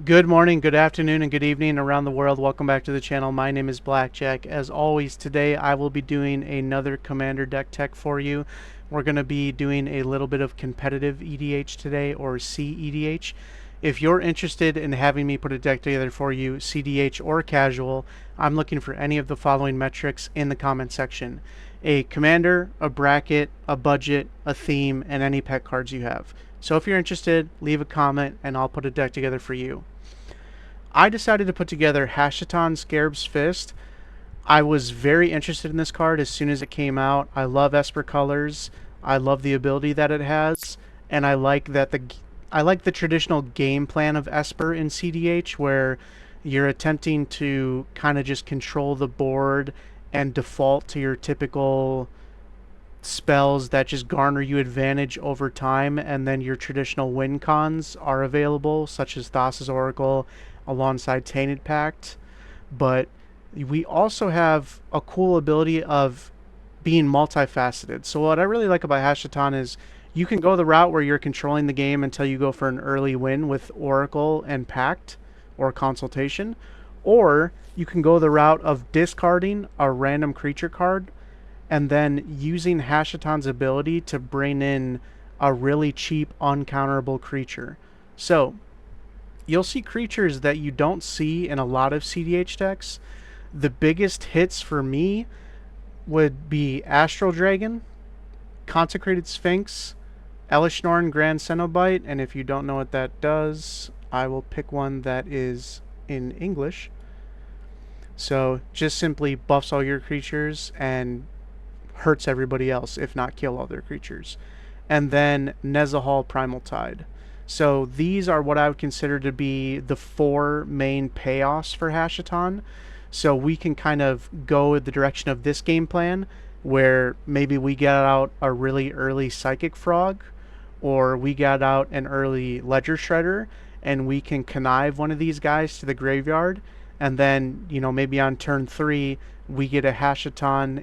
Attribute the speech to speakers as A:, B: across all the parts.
A: Good morning, good afternoon, and good evening around the world. Welcome back to the channel. My name is Blackjack. As always, today I will be doing another Commander deck tech for you. We're going to be doing a little bit of competitive EDH today, or CEDH. If you're interested in having me put a deck together for you, CDH or casual, I'm looking for any of the following metrics in the comment section: a commander, a bracket, a budget, a theme, and any pet cards you have. So if you're interested, leave a comment and I'll put a deck together for you. I decided to put together Hashaton Scarab's Fist. I was very interested in this card as soon as it came out. I love Esper colors. I love the ability that it has, and I like the traditional game plan of Esper in CDH, where you're attempting to kind of just control the board and default to your typical spells that just garner you advantage over time, and then your traditional win cons are available, such as Thassa's Oracle alongside Tainted Pact. But we also have a cool ability of being multifaceted. So what I really like about Hashaton is you can go the route where you're controlling the game until you go for an early win with Oracle and Pact or Consultation, or you can go the route of discarding a random creature card and then using Hashaton's ability to bring in a really cheap, uncounterable creature. So, you'll see creatures that you don't see in a lot of CDH decks. The biggest hits for me would be Astral Dragon, Consecrated Sphinx, Elishnorn Grand Cenobite, and if you don't know what that does, I will pick one that is in English. So, just simply buffs all your creatures and hurts everybody else, if not kill all their creatures. And then Nezahal Primal Tide. So these are what I would consider to be the four main payoffs for Hashaton. So we can kind of go the direction of this game plan, where maybe we get out a really early Psychic Frog, or we get out an early Ledger Shredder, and we can connive one of these guys to the graveyard, and then, maybe on turn 3, we get a Hashaton,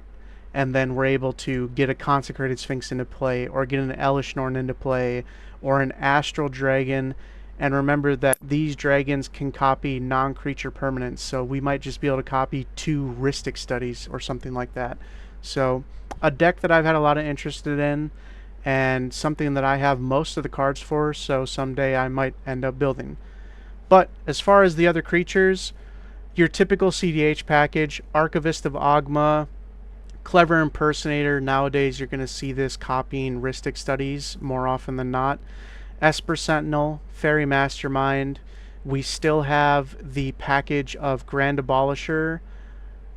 A: and then we're able to get a Consecrated Sphinx into play, or get an Elishnorn into play, or an Astral Dragon. And remember that these dragons can copy non-creature permanents, so we might just be able to copy 2 Rhystic Studies or something like that. So a deck that I've had a lot of interest in, and something that I have most of the cards for, so someday I might end up building. But as far as the other creatures, your typical CDH package: Archivist of Ogma, Clever Impersonator. Nowadays you're going to see this copying Rhystic Studies more often than not. Esper Sentinel, Fairy Mastermind. We still have the package of Grand Abolisher,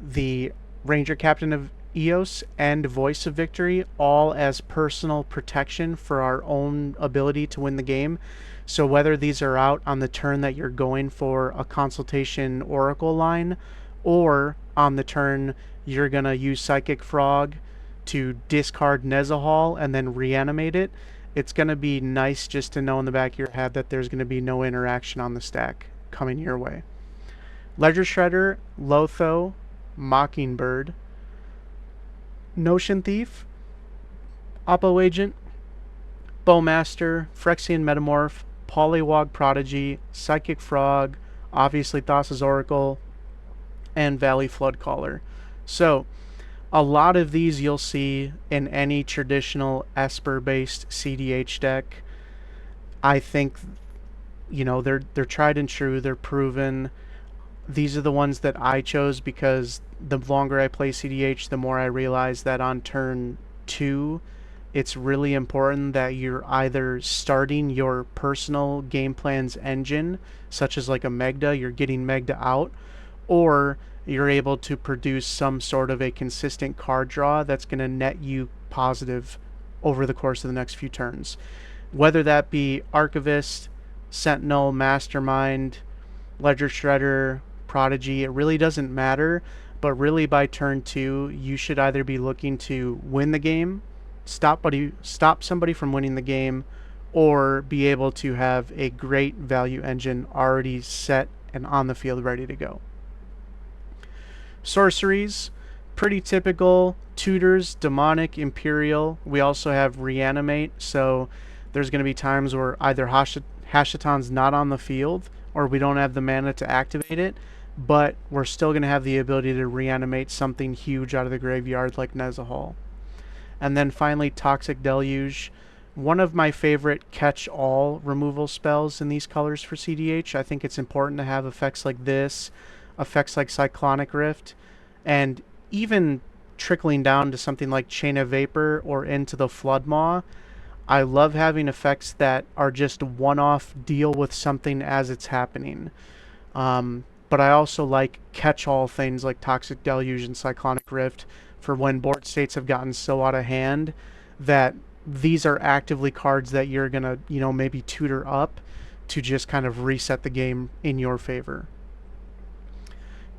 A: the Ranger Captain of Eos, and Voice of Victory, all as personal protection for our own ability to win the game. So whether these are out on the turn that you're going for a Consultation Oracle line, or on the turn you're going to use Psychic Frog to discard Nezahal and then reanimate it, it's going to be nice just to know in the back of your head that there's going to be no interaction on the stack coming your way. Ledger Shredder, Lotho, Mockingbird, Notion Thief, Oppo Agent, Bowmaster, Phyrexian Metamorph, Polywog Prodigy, Psychic Frog, obviously Thassa's Oracle, and Valley Floodcaller. So a lot of these you'll see in any traditional Esper-based CDH deck. I think, they're tried and true, they're proven. These are the ones that I chose because the longer I play CDH, the more I realize that on turn 2, it's really important that you're either starting your personal game plan's engine, such as like a Megda, you're getting Megda out, or you're able to produce some sort of a consistent card draw that's going to net you positive over the course of the next few turns. Whether that be Archivist, Sentinel, Mastermind, Ledger Shredder, Prodigy, it really doesn't matter. But really by turn 2, you should either be looking to win the game, stop somebody from winning the game, or be able to have a great value engine already set and on the field ready to go. Sorceries, pretty typical: Tutors, Demonic, Imperial. We also have Reanimate, so there's going to be times where either Hashaton's not on the field, or we don't have the mana to activate it, but we're still going to have the ability to reanimate something huge out of the graveyard like Nezahal. And then finally, Toxic Deluge. One of my favorite catch-all removal spells in these colors for CDH. I think it's important to have effects like this, effects like Cyclonic Rift, and even trickling down to something like Chain of Vapor or into the Floodmaw. I love having effects that are just one-off, deal with something as it's happening. But I also like catch-all things like Toxic Deluge and Cyclonic Rift for when board states have gotten so out of hand that these are actively cards that you're going to, maybe tutor up to just kind of reset the game in your favor.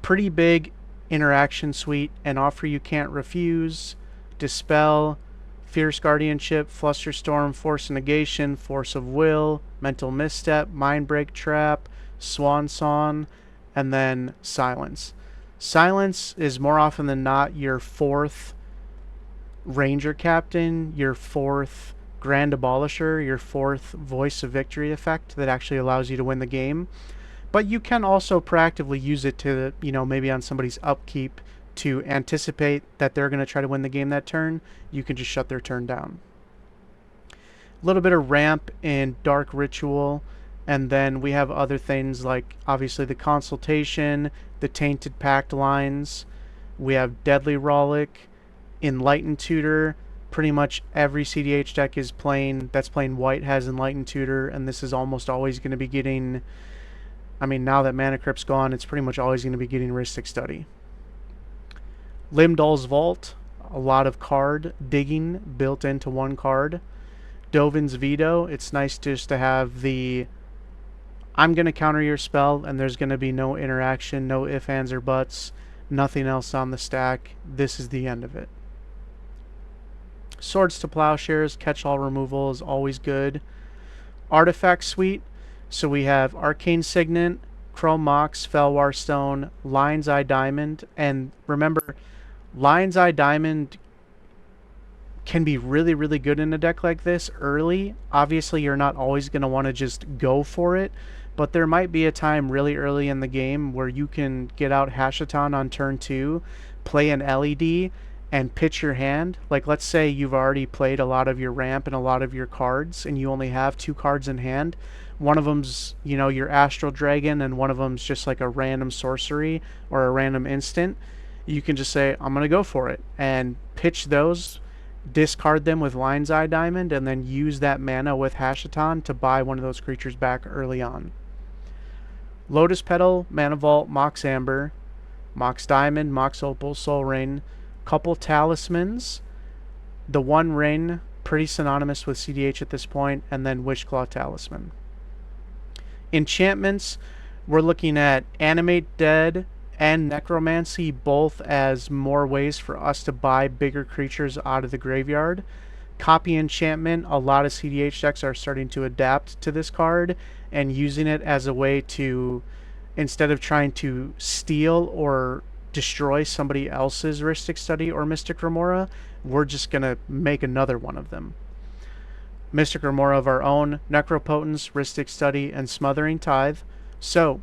A: Pretty big interaction suite: An Offer You Can't Refuse, Dispel, Fierce Guardianship, Flusterstorm, Force of Negation, Force of Will, Mental Misstep, Mindbreak Trap, Swan Song, and then Silence. Silence is more often than not your fourth Ranger Captain, your fourth Grand Abolisher, your fourth Voice of Victory effect that actually allows you to win the game. But you can also proactively use it to, maybe on somebody's upkeep to anticipate that they're going to try to win the game that turn. You can just shut their turn down. A little bit of ramp in Dark Ritual, and then we have other things like obviously the Consultation, the Tainted Pact lines. We have Deadly Rollick, Enlightened Tutor. Pretty much every CDH deck is that's playing white has Enlightened Tutor, and this is almost always going to be getting, now that Mana Crypt's gone, it's pretty much always going to be getting Rhystic Study. Limdol's Vault, a lot of card digging built into one card. Dovin's Veto, it's nice just to have the I'm going to counter your spell and there's going to be no interaction, no ifs, ands, or buts, nothing else on the stack. This is the end of it. Swords to Plowshares, catch-all removal is always good. Artifact Suite, so we have Arcane Signet, Chrome Mox, Felwar Stone, Lion's Eye Diamond, and remember, Lion's Eye Diamond can be really, really good in a deck like this early. Obviously, you're not always going to want to just go for it, but there might be a time really early in the game where you can get out Hashaton on turn 2, play an LED, and pitch your hand. Like, let's say you've already played a lot of your ramp and a lot of your cards, and you only have 2 cards in hand. One of them's, your Astral Dragon, and one of them's just like a random sorcery or a random instant. You can just say, I'm going to go for it, and pitch those, discard them with Lion's Eye Diamond, and then use that mana with Hashaton to buy one of those creatures back early on. Lotus Petal, Mana Vault, Mox Amber, Mox Diamond, Mox Opal, Soul Ring, couple Talismans, the One Ring, pretty synonymous with CDH at this point, and then Wishclaw Talisman. Enchantments, we're looking at Animate Dead and Necromancy, both as more ways for us to buy bigger creatures out of the graveyard. Copy Enchantment, a lot of CDH decks are starting to adapt to this card and using it as a way to, instead of trying to steal or destroy somebody else's Rhystic Study or Mystic Remora, we're just going to make another one of them. Mystic Remora of our own, Necropotence, Rhystic Study, and Smothering Tithe. So,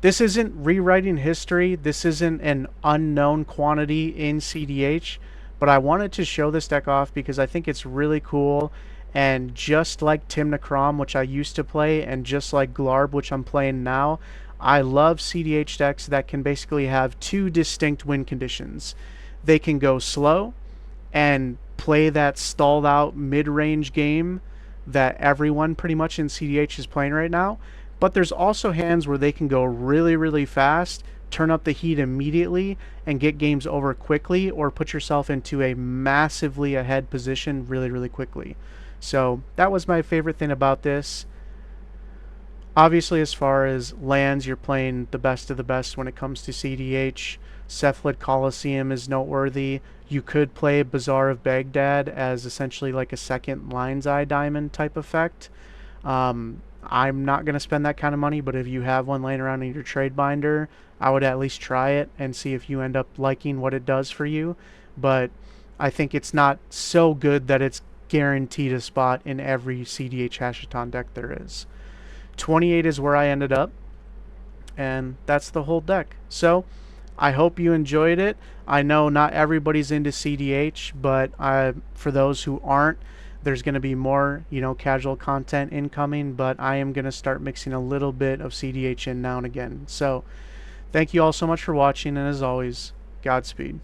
A: this isn't rewriting history, this isn't an unknown quantity in CDH, but I wanted to show this deck off because I think it's really cool, and just like Tymna Kraum, which I used to play, and just like Glarb, which I'm playing now, I love CDH decks that can basically have 2 distinct win conditions. They can go slow and play that stalled out mid-range game that everyone pretty much in CDH is playing right now, but there's also hands where they can go really, really fast, turn up the heat immediately, and get games over quickly, or put yourself into a massively ahead position really, really quickly. So that was my favorite thing about this. Obviously, as far as lands, you're playing the best of the best when it comes to CDH. Cephalid Coliseum is noteworthy. You could play Bazaar of Baghdad as essentially like a second Lion's Eye Diamond type effect. I'm not going to spend that kind of money, but if you have one laying around in your trade binder, I would at least try it and see if you end up liking what it does for you. But I think it's not so good that it's guaranteed a spot in every CDH Hashaton deck there is. 28 is where I ended up. and that's the whole deck. So I hope you enjoyed it. I know not everybody's into CDH, but for those who aren't, there's going to be more, casual content incoming, but I am going to start mixing a little bit of CDH in now and again. So thank you all so much for watching, and as always, Godspeed.